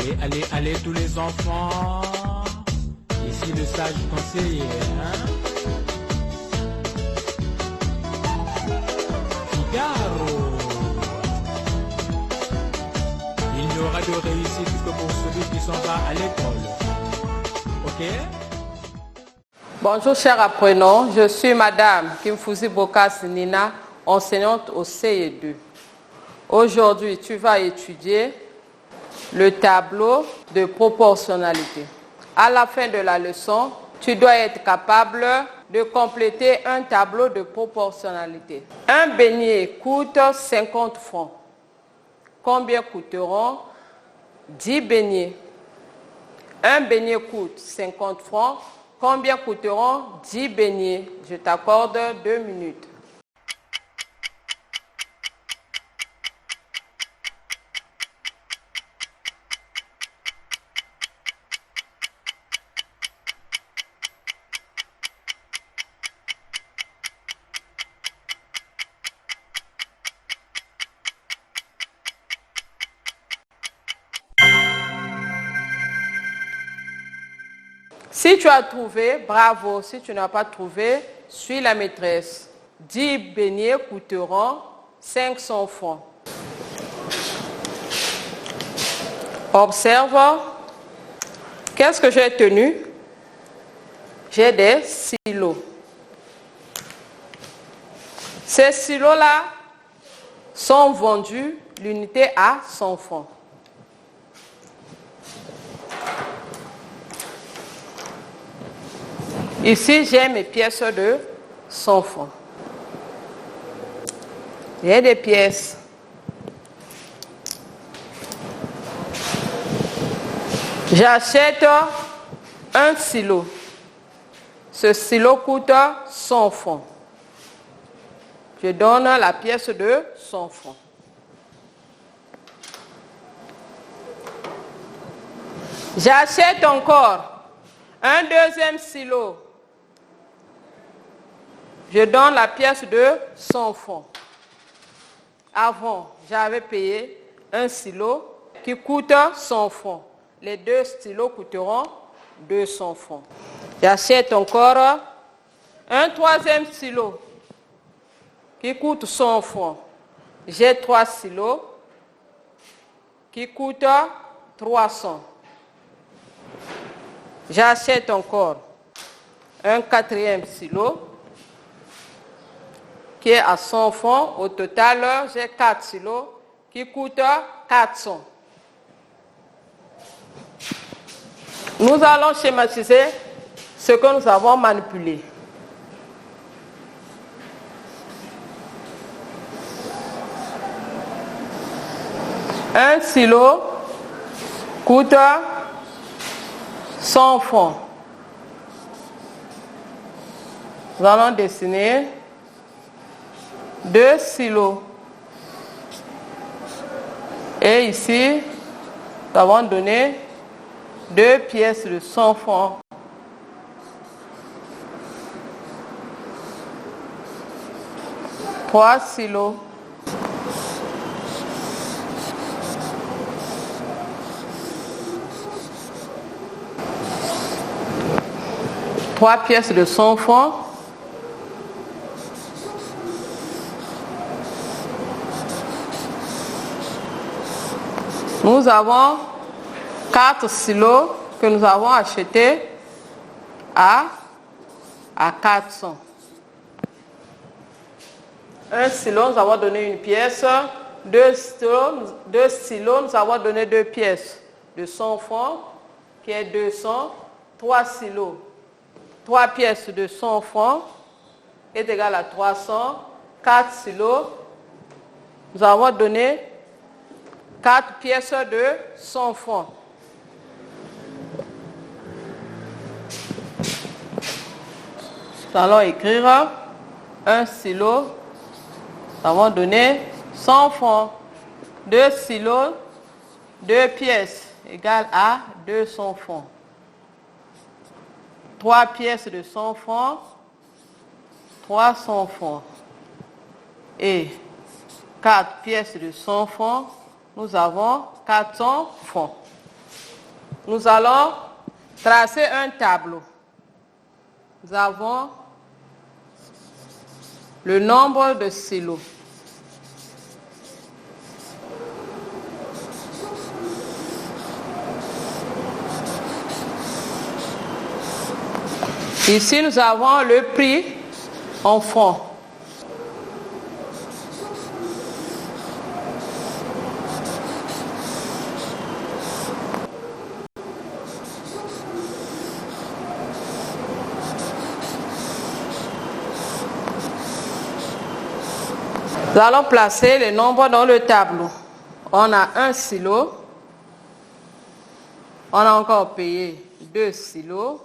Allez, allez, allez tous les enfants. Ici le sage conseiller, hein? Figaro. Il n'y aura de réussite que pour celui qui s'en va à l'école. Ok? Bonjour chers apprenants, je suis Madame Kimfuzi Bokas Nina, enseignante au CE2. Aujourd'hui, tu vas étudier le tableau de proportionnalité. À la fin de la leçon, tu dois être capable de compléter un tableau de proportionnalité. Un beignet coûte 50 francs. Combien coûteront 10 beignets? Un beignet coûte 50 francs. Combien coûteront 10 beignets? Je t'accorde 2 minutes. Si tu as trouvé, bravo. Si tu n'as pas trouvé, suis la maîtresse. 10 beignets coûteront 500 francs. Observe. Qu'est-ce que j'ai tenu? J'ai des silos. Ces silos-là sont vendus l'unité à 100 francs. Ici, j'ai mes pièces de 100 francs. J'ai des pièces. J'achète un silo. Ce silo coûte 100 francs. Je donne la pièce de 100 francs. J'achète encore un deuxième silo. Je donne la pièce de 100 francs. Avant, j'avais payé un silo qui coûte 100 francs. Les deux stylos coûteront 200 francs. J'achète encore un troisième stylo qui coûte 100 francs. J'ai 3 stylos qui coûtent 300. J'achète encore un quatrième stylo qui est à 100 francs. Au total, j'ai 4 stylos qui coûtent 400. Nous allons schématiser ce que nous avons manipulé. Un stylo coûte 100 francs. Nous allons dessiner 2 silos. Et ici, nous avons donné 2 pièces de 100 francs. Trois silos. Trois pièces de 100 francs. Nous avons 4 silos que nous avons achetés à 400. Un silo, nous avons donné une pièce. 2 silos, nous avons donné 2 pièces de 100 francs, qui est 200. 3 silos, 3 pièces de 100 francs est égal à 300. 4 silos, nous avons donné 4 pièces de 100 francs. Nous allons écrire un silo, nous avons donné 100 francs. 2 silos, 2 pièces égale à 200 francs. 3 pièces de 100 francs, 300 francs. Et 4 pièces de 100 francs, nous avons 400 francs. nous allons tracer un tableau. Nous avons le nombre de silos. Ici, nous avons le prix en francs. Nous allons placer les nombres dans le tableau. On a un silo. On a encore payé 2 silos.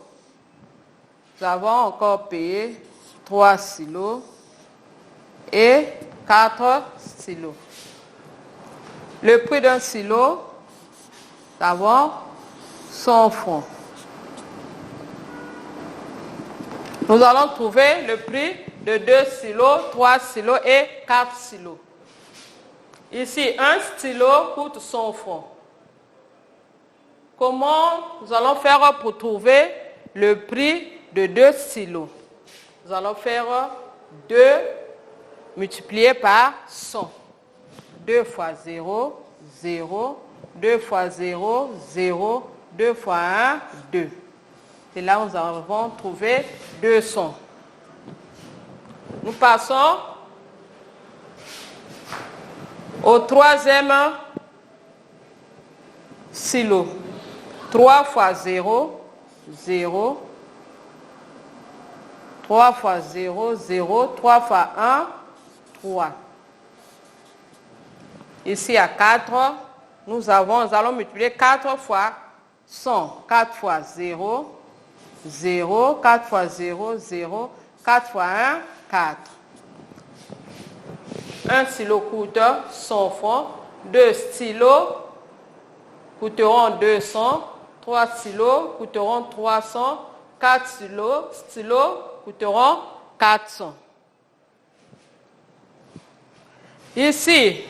Nous avons encore payé 3 silos et 4 silos. Le prix d'un silo, nous avons 100 francs. Nous allons trouver le prix de 2 silos, 3 silos et 4 silos. Ici, un stylo coûte 100 francs. Comment nous allons faire pour trouver le prix de 2 silos? Nous allons faire 2 multiplié par 100. 2 fois 0, 0. 2 fois 0, 0. 2 fois 1, 2. Et là, nous avons trouvé 200. Nous passons au troisième silo. 3 fois 0, 0. 3 fois 0, 0. 3 fois 1, 3. Ici, à 4, nous allons multiplier 4 fois 100. 4 fois 0, 0. 4 fois 0, 0. 4 fois 1, 4. Un stylo coûte 100 francs. 2 stylos coûteront 200. 3 stylos coûteront 300. 4 stylos coûteront 400. Ici,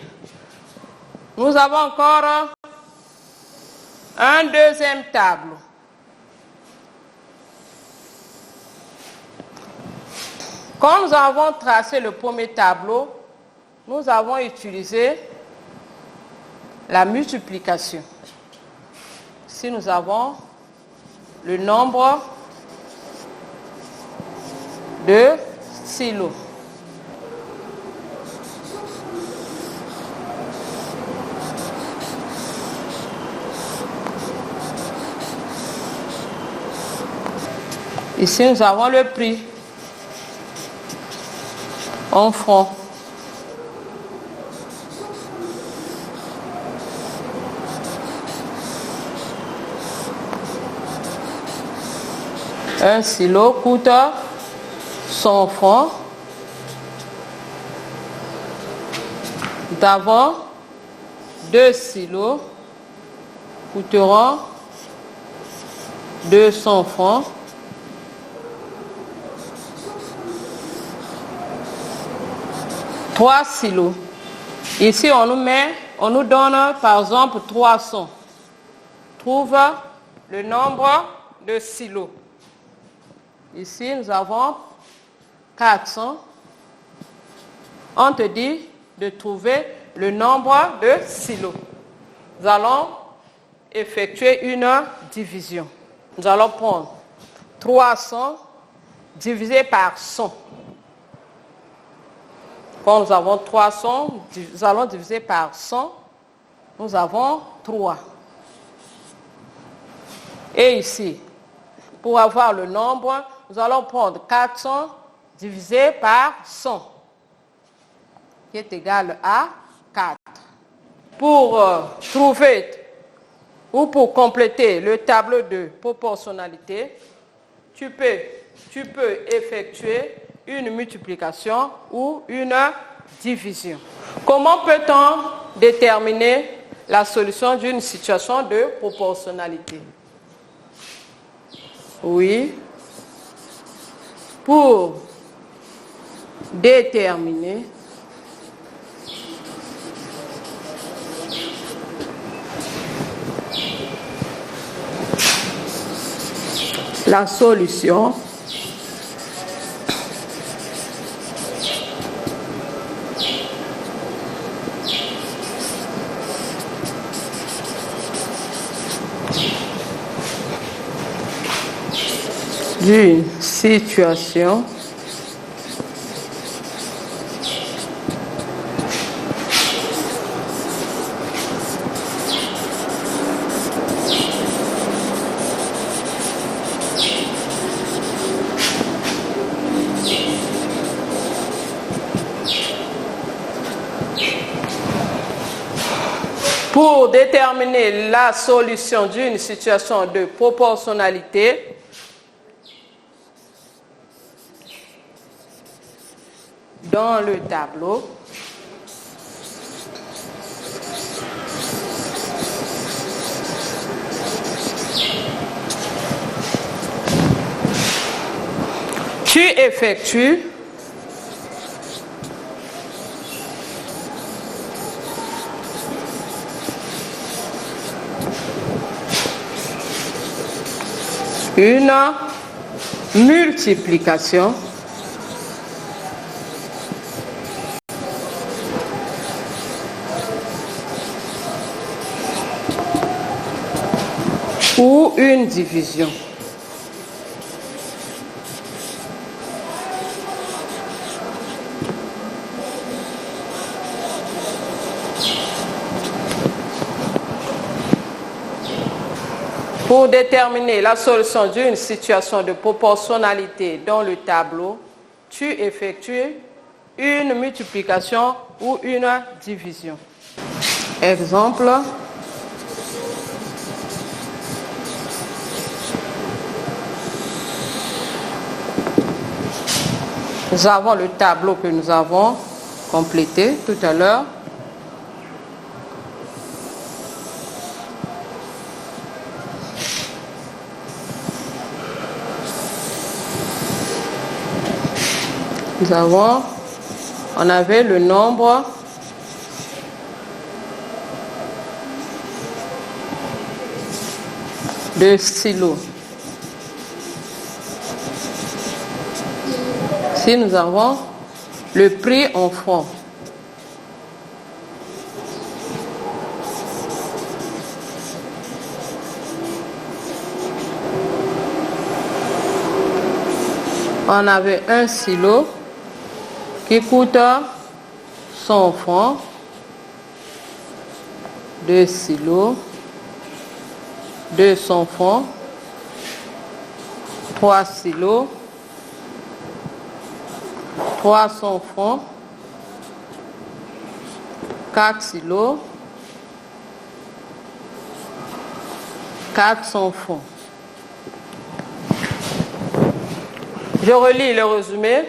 nous avons encore un deuxième tableau. Quand nous avons tracé le premier tableau, nous avons utilisé la multiplication. Ici, nous avons le nombre de silos. Ici, nous avons le prix en francs. Un silo coûte 100 francs. Nous avons 2 silos coûteront 200 francs. Trois silos. Ici, on nous donne par exemple 300. Trouve le nombre de silos. Ici, nous avons 400. On te dit de trouver le nombre de silos. Nous allons effectuer une division. Nous allons prendre 300 divisé par 100. Quand nous avons 300, nous allons diviser par 100. Nous avons 3. Et ici, pour avoir le nombre, nous allons prendre 400 divisé par 100, qui est égal à 4. Pour trouver ou pour compléter le tableau de proportionnalité, tu peux effectuer une multiplication ou une division. Comment peut-on déterminer la solution d'une situation de proportionnalité? Oui. Pour déterminer la solution d'une situation pour déterminer la solution d'une situation de proportionnalité. Dans le tableau, tu effectues une multiplication ou une division. Pour déterminer la solution d'une situation de proportionnalité dans le tableau, tu effectues une multiplication ou une division. Exemple. Nous avons le tableau que nous avons complété tout à l'heure. On avait le nombre de stylos. Ici, nous avons le prix en francs. On avait un stylo qui coûte 100 francs, 2 stylos, 200 francs, 3 stylos, 300 francs, 4 stylos, 400 francs. Je relis le résumé.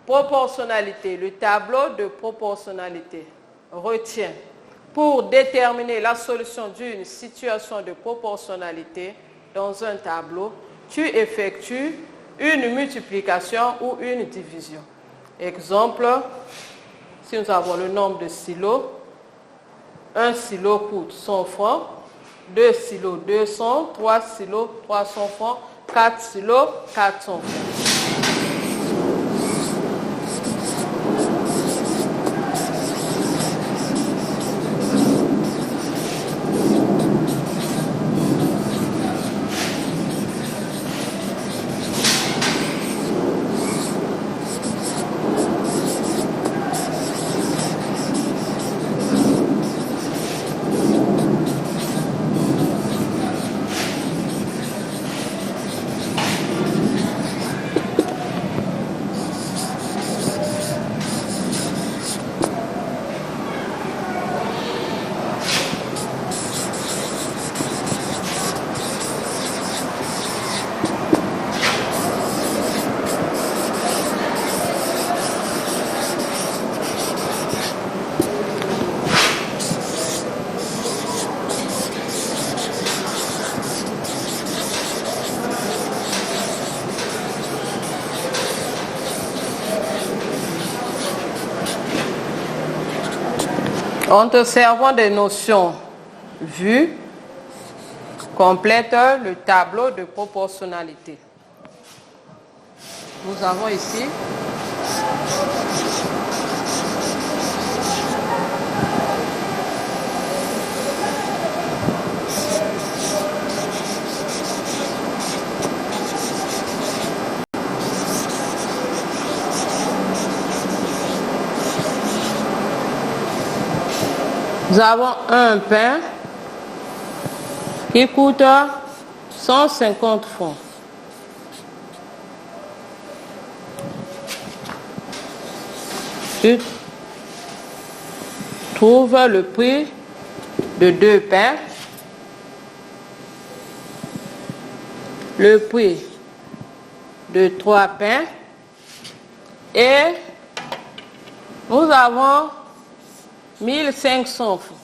Proportionnalité, le tableau de proportionnalité. Retiens, pour déterminer la solution d'une situation de proportionnalité dans un tableau, tu effectues une multiplication ou une division. Exemple, si nous avons le nombre de stylos, un stylo coûte 100 francs, 2 stylos 200, 3 stylos 300 francs, 4 stylos 400 francs. En te servant des notions vues, complète le tableau de proportionnalité. Nous avons ici nous avons un pain qui coûte 150 francs. Tu trouves le prix de 2 pains, le prix de 3 pains et nous avons 1500 francs.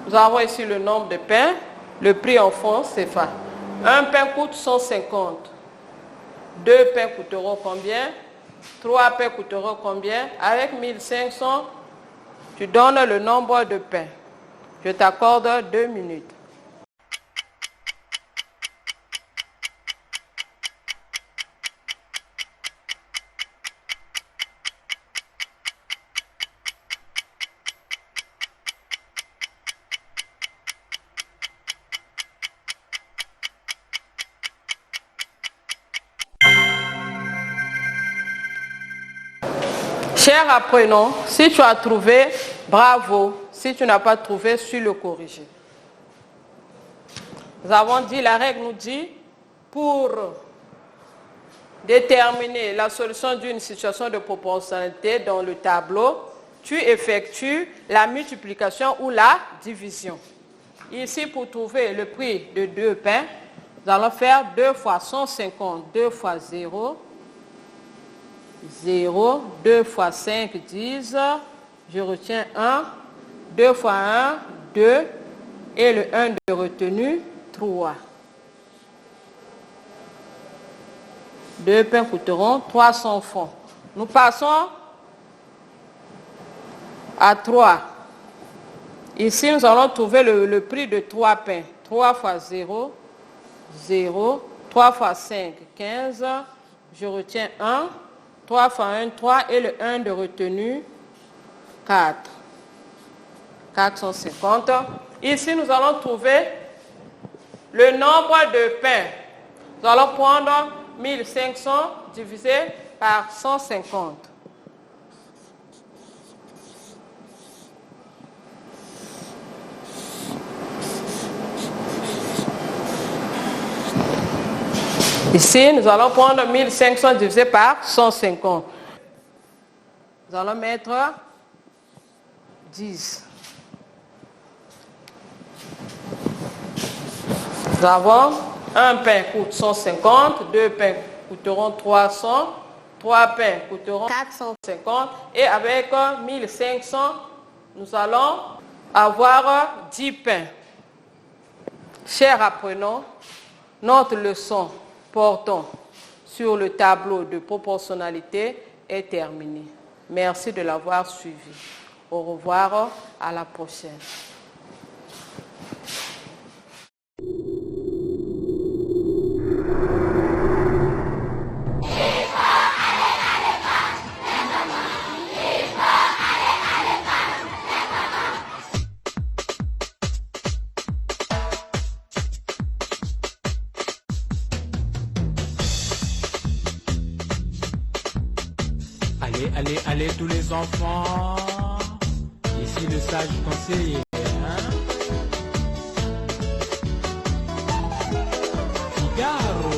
Nous avons ici le nombre de pains, le prix en francs CFA. Un pain coûte 150. 2 pains coûteront combien? 3 pains coûteront combien? Avec 1500, tu donnes le nombre de pains. Je t'accorde 2 minutes. Chers apprenants, si tu as trouvé, bravo. Si tu n'as pas trouvé, suis le corriger. Nous avons dit, la règle nous dit, pour déterminer la solution d'une situation de proportionnalité dans le tableau, tu effectues la multiplication ou la division. Ici, pour trouver le prix de 2 pains, nous allons faire 2 fois 150, 2 fois 0, 0, 2 fois 5, 10, je retiens 1, 2 fois 1, 2, et le 1 de retenu, 3. 2 pains coûteront 300 francs. Nous passons à 3. Ici, nous allons trouver le prix de 3 pains. 3 fois 0, 0, 3 fois 5, 15, je retiens 1, 3 fois 1, 3 et le 1 de retenu, 4. 450. Ici, nous allons trouver le nombre de pains. Nous allons prendre 1500 divisé par 150. Ici, nous allons prendre 1500 divisé par 150. Nous allons mettre 10. Nous avons un pain coûte 150, 2 pains coûteront 300, 3 pains coûteront 450 et avec 1500, nous allons avoir 10 pains. Chers apprenants, notre leçon portant sur le tableau de proportionnalité est terminée. Merci de l'avoir suivi. Au revoir, à la prochaine. Allez, allez, allez tous les enfants. Ici le sage conseiller. Figaro.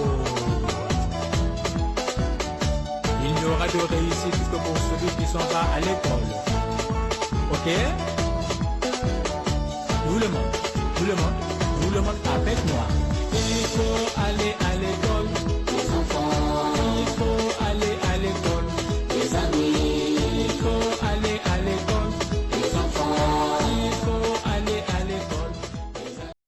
Il n'y aura de réussite que pour celui qui s'en va à l'école. Ok? Tout le monde, tout le monde, tout le monde avec moi. Il faut aller à l'école.